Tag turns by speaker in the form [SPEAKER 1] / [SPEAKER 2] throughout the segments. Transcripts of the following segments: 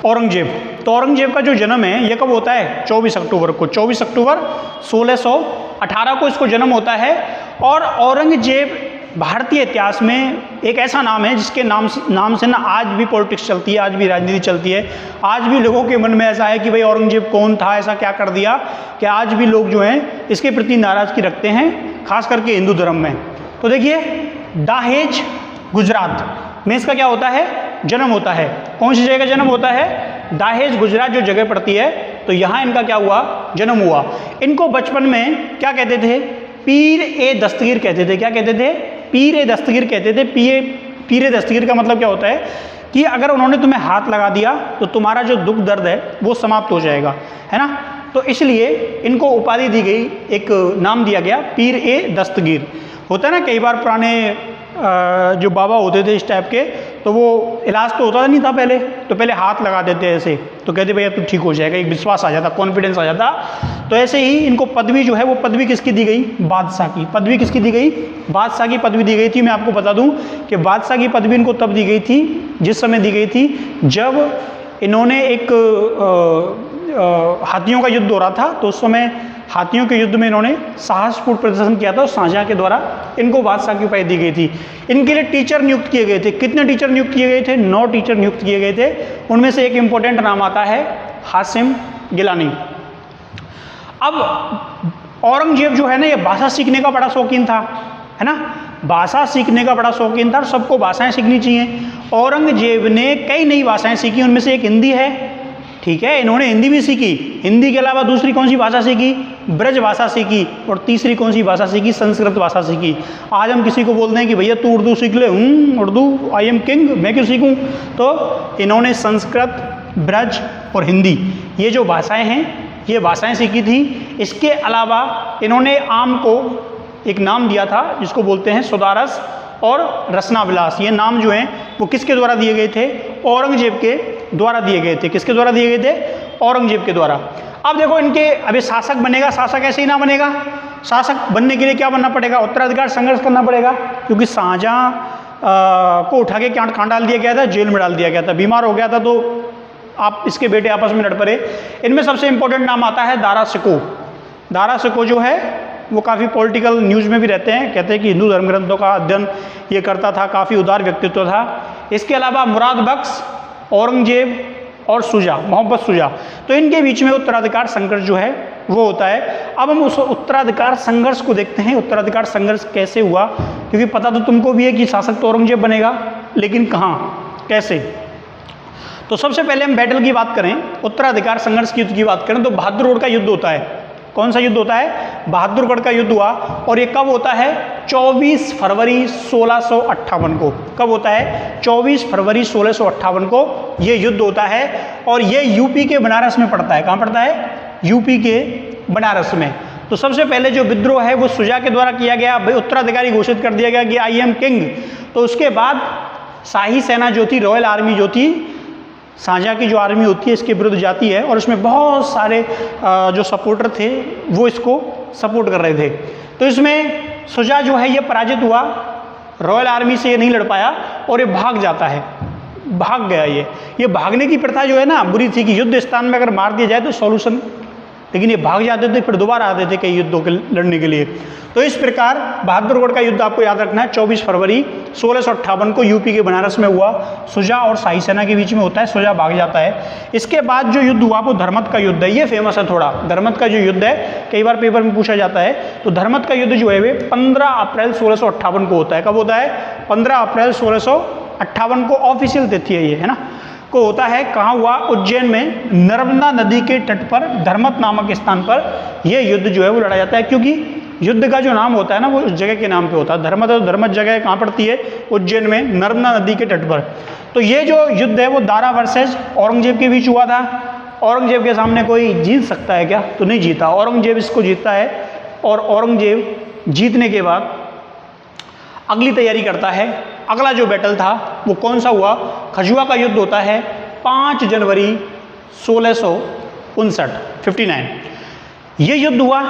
[SPEAKER 1] औरंगजेब। तो औरंगजेब का जो जन्म है ये कब होता है? 24 अक्टूबर को। 24 अक्टूबर 1618 को इसको जन्म होता है। और औरंगजेब भारतीय इतिहास में एक ऐसा नाम है जिसके नाम से ना आज भी पॉलिटिक्स चलती है, आज भी राजनीति चलती है। आज भी लोगों के मन में ऐसा है कि भाई औरंगजेब कौन था, ऐसा क्या कर दिया, कि आज भी लोग जो हैं इसके प्रति नाराज़गी रखते हैं, खास करके हिंदू धर्म में। तो देखिए, दाहेज गुजरात में इसका क्या होता है? जन्म होता है। कौन सी जगह जन्म होता है? दाहेज गुजरात जो जगह पड़ती है, तो यहाँ इनका क्या हुआ? जन्म हुआ। इनको बचपन में क्या कहते थे? पीर ए दस्तगीर कहते थे। क्या कहते थे? पीर ए दस्तगीर कहते थे। पीर ए दस्तगीर का मतलब क्या होता है कि अगर उन्होंने तुम्हें हाथ लगा दिया तो तुम्हारा जो दुख दर्द है वो समाप्त हो जाएगा, है ना। तो इसलिए इनको उपाधि दी गई, एक नाम दिया गया पीर ए दस्तगीर। होता है ना कई बार पुराने जो बाबा होते थे इस टाइप के, तो वो इलाज तो होता नहीं था पहले, तो पहले हाथ लगा देते ऐसे, तो कहते भैया तू ठीक हो जाएगा, एक विश्वास आ जाता, कॉन्फिडेंस आ जाता। तो ऐसे ही इनको पदवी जो है वो पदवी किसकी दी गई? बादशाह की। पदवी किसकी दी गई? बादशाह की पदवी दी गई थी। मैं आपको बता दूं कि बादशाह की पदवी इनको तब दी गई थी, जिस समय दी गई थी जब इन्होंने एक हाथियों का युद्ध हो रहा था, तो उस समय हाथियों के युद्ध में इन्होंने साहसपूर्ण प्रदर्शन किया था, शाहजहां के द्वारा इनको बादशाह की उपाधि दी गई थी। इनके लिए टीचर नियुक्त किए गए थे। कितने टीचर नियुक्त किए गए थे? 9 टीचर नियुक्त किए गए थे। उनमें से एक इंपॉर्टेंट नाम आता है हासिम गिलानी। अब औरंगजेब जो है ना, ये भाषा सीखने का बड़ा शौकीन था, है ना। भाषा सीखने का बड़ा शौकीन था, सबको भाषाएं सीखनी चाहिए। औरंगजेब ने कई नई भाषाएं सीखी, उनमें से एक हिंदी है, ठीक है, इन्होंने हिंदी भी सीखी। हिंदी के अलावा दूसरी कौन सी भाषा सीखी? ब्रज भाषा सीखी। और तीसरी कौन सी भाषा सीखी? संस्कृत भाषा सीखी। आज हम किसी को बोलते हैं कि भैया तू उर्दू सीख ले, उर्दू, आई एम किंग, मैं क्यों सीखूं? तो इन्होंने संस्कृत, ब्रज और हिंदी, ये जो भाषाएं हैं, ये भाषाएं सीखी थी। इसके अलावा इन्होंने आम को एक नाम दिया था जिसको बोलते हैं सुदारस और रसनाविलास। ये नाम जो हैं वो किसके द्वारा दिए गए थे? औरंगजेब के द्वारा दिए गए थे। किसके द्वारा दिए गए थे? औरंगजेब के द्वारा। अब देखो, इनके अभी शासक बनेगा, शासक ऐसे ही ना बनेगा। शासक बनने के लिए क्या बनना पड़ेगा? उत्तराधिकार संघर्ष करना पड़ेगा, क्योंकि शाहजहां को उठा के कहाँ डाल दिया गया था? जेल में डाल दिया गया था। बीमार हो गया था तो आप इसके बेटे आपस में लड़ पड़े। इनमें सबसे इंपॉर्टेंट नाम आता है दारा शिकोह। दारा शिकोह जो है वो काफ़ी पॉलिटिकल न्यूज़ में भी रहते हैं, कहते हैं कि हिंदू धर्म ग्रंथों का अध्ययन ये करता था, काफ़ी उदार व्यक्तित्व था। इसके अलावा मुराद बख्श, औरंगजेब और शुजा, मोहम्मद शुजा, तो इनके बीच में उत्तराधिकार संघर्ष जो है वो होता है। अब हम उस उत्तराधिकार संघर्ष को देखते हैं। उत्तराधिकार संघर्ष कैसे हुआ? क्योंकि पता तो तुमको भी है कि शासक तो औरंगजेब बनेगा, लेकिन कहाँ, कैसे? तो सबसे पहले हम बैटल की बात करें, उत्तराधिकार संघर्ष की युद्ध की बात करें, तो बहादुरगढ़ का युद्ध होता है। कौन सा युद्ध होता है? बहादुरगढ़ का युद्ध हुआ। और ये कब होता है? 24 फरवरी 1658 को। कब होता है? 24 फरवरी 1658 को ये युद्ध होता है। और ये यूपी के बनारस में पड़ता है। कहाँ पड़ता है? यूपी के बनारस में। तो सबसे पहले जो विद्रोह है वो शुजा के द्वारा किया गया, भाई उत्तराधिकारी घोषित कर दिया गया कि आई एम किंग। तो उसके बाद शाही सेना जो थी, रॉयल आर्मी जो थी, शाहजहां की जो आर्मी होती है, इसके विरुद्ध जाती है। और इसमें बहुत सारे जो सपोर्टर थे वो इसको सपोर्ट कर रहे थे। तो इसमें शुजा जो है ये पराजित हुआ, रॉयल आर्मी से ये नहीं लड़ पाया और ये भाग जाता है, भाग गया। ये भागने की प्रथा जो है ना बुरी थी, कि युद्ध स्थान में अगर मार दिया जाए तो सॉल्यूशन, लेकिन ये भाग जाते थे, फिर दोबारा आते थे कई युद्धों के लड़ने के लिए। तो इस प्रकार बहादुरगढ़ का युद्ध आपको याद रखना है, 24 फरवरी 1658 को यूपी के बनारस में हुआ। शुजा और शाही सेना के बीच में होता है, शुजा भाग जाता है। इसके बाद जो युद्ध हुआ वो धर्मत का युद्ध है। ये फेमस है थोड़ा, धर्मत का जो युद्ध है, कई बार पेपर में पूछा जाता है। तो धर्मत का युद्ध जो है वे 15 अप्रैल 1658 को होता है। कब होता है? 15 अप्रैल 1658 को ऑफिशियल तिथि है ये, है ना, को होता है। कहाँ हुआ? उज्जैन में नर्मदा नदी के तट पर धर्मत नामक स्थान पर यह युद्ध जो है वो लड़ा जाता है। क्योंकि युद्ध का जो नाम होता है ना वो उस जगह के नाम पे होता है। धर्मत और धर्मत जगह कहाँ पड़ती है? उज्जैन में, नर्मदा नदी के तट पर। तो ये जो युद्ध है वो दारा वर्सेस औरंगजेब के बीच हुआ था। औरंगजेब के सामने कोई जीत सकता है क्या? तो नहीं जीता, औरंगजेब इसको जीतता है। और औरंगजेब जीतने के बाद अगली तैयारी करता है। अगला जो बैटल था वो कौन सा हुआ? खजुआ का युद्ध होता है 5 जनवरी 1659, 59। ये युद्ध हुआ।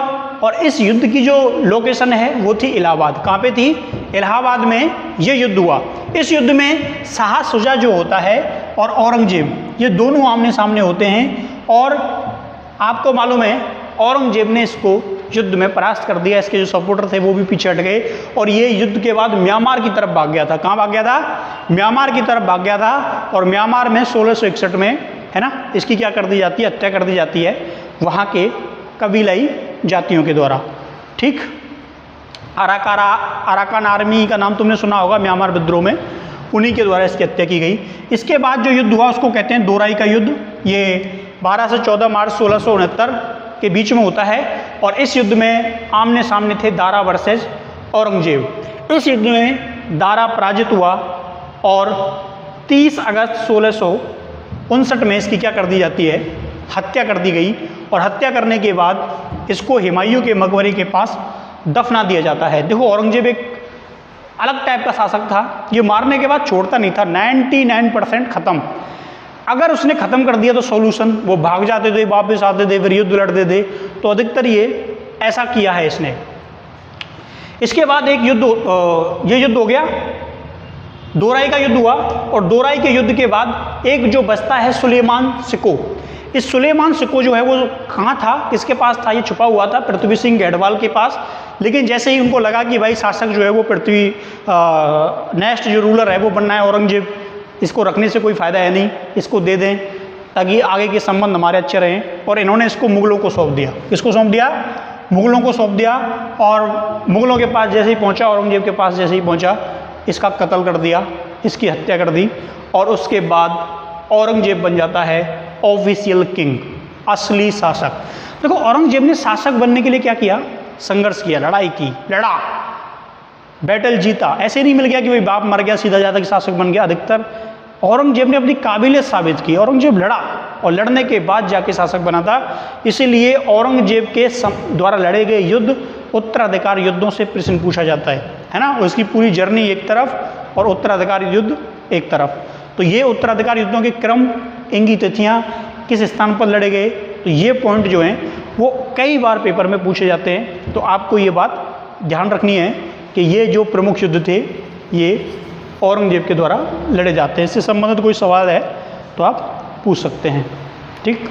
[SPEAKER 1] और इस युद्ध की जो लोकेशन है वो थी इलाहाबाद। कहाँ पे थी? इलाहाबाद में ये युद्ध हुआ। इस युद्ध में शाह शुजा जो होता है और औरंगजेब, ये दोनों आमने सामने होते हैं और आपको मालूम है औरंगजेब ने इसको युद्ध में परास्त कर दिया। इसके जो सपोर्टर थे वो भी पीछे हट गए और ये युद्ध के बाद म्यांमार की तरफ भाग गया था। कहाँ भाग गया था? म्यांमार की तरफ भाग गया था और म्यांमार में 1661 में, है ना, इसकी क्या कर दी जाती है? हत्या कर दी जाती है वहाँ के कबीलाई जातियों के द्वारा। ठीक, अराकान आर्मी का नाम तुमने सुना होगा म्यांमार विद्रोह में, उन्हीं के द्वारा इसकी हत्या की गई। इसके बाद जो युद्ध हुआ उसको कहते हैं दोराई का युद्ध। ये 12 से 14 मार्च 1669 के बीच में होता है और इस युद्ध में आमने सामने थे दारा वर्सेस औरंगजेब। इस युद्ध में दारा पराजित हुआ और 30 अगस्त 1659 में इसकी क्या कर दी जाती है? हत्या कर दी गई और हत्या करने के बाद इसको हुमायूं के मकबरे के पास दफना दिया जाता है। देखो औरंगजेब एक अलग टाइप का शासक था, ये मारने के बाद छोड़ता नहीं था, 99% खत्म। अगर उसने ख़त्म कर दिया तो सॉल्यूशन, वो भाग जाते थे, वापस आते थे, फिर युद्ध लड़ते थे, तो अधिकतर ये ऐसा किया है इसने। इसके बाद एक युद्ध, ये युद्ध हो गया, दोराई का युद्ध हुआ और दोराई के युद्ध के बाद एक जो बचता है सुलेमान सिको। इस सुलेमान सिको जो है वो कहाँ था, किसके पास था? ये छुपा हुआ था पृथ्वी सिंह गढ़वाल के पास। लेकिन जैसे ही उनको लगा कि भाई शासक जो है वो पृथ्वी नेक्स्ट जो रूलर है वो बनना है औरंगजेब, इसको रखने से कोई फ़ायदा है नहीं, इसको दे दें ताकि आगे के संबंध हमारे अच्छे रहें, और इन्होंने इसको मुगलों को सौंप दिया। किसको सौंप दिया? मुगलों को सौंप दिया। और मुगलों के पास जैसे ही पहुंचा, औरंगजेब के पास जैसे ही पहुंचा, इसका कत्ल कर दिया, इसकी हत्या कर दी और उसके बाद औरंगजेब बन जाता है ऑफिशियल किंग, असली शासक। देखो औरंगजेब ने शासक बनने के लिए क्या किया? संघर्ष किया, लड़ाई की, लड़ा, बैटल जीता। ऐसे नहीं मिल गया कि भाई बाप मर गया सीधा जाता कि शासक बन गया। अधिकतर औरंगजेब ने अपनी काबिलियत साबित की, औरंगजेब लड़ा और लड़ने के बाद जाके शासक बना था। इसीलिए औरंगजेब के द्वारा लड़े गए युद्ध उत्तराधिकार युद्धों से प्रश्न पूछा जाता है ना। उसकी पूरी जर्नी एक तरफ और उत्तराधिकार युद्ध एक तरफ। तो ये उत्तराधिकार युद्धों के क्रम, इनकी तिथियाँ, किस स्थान पर लड़े गए, तो ये पॉइंट जो हैं वो कई बार पेपर में पूछे जाते हैं। तो आपको ये बात ध्यान रखनी है कि ये जो प्रमुख युद्ध थे ये औरंगजेब के द्वारा लड़े जाते हैं। इससे संबंधित कोई सवाल है तो आप पूछ सकते हैं। ठीक।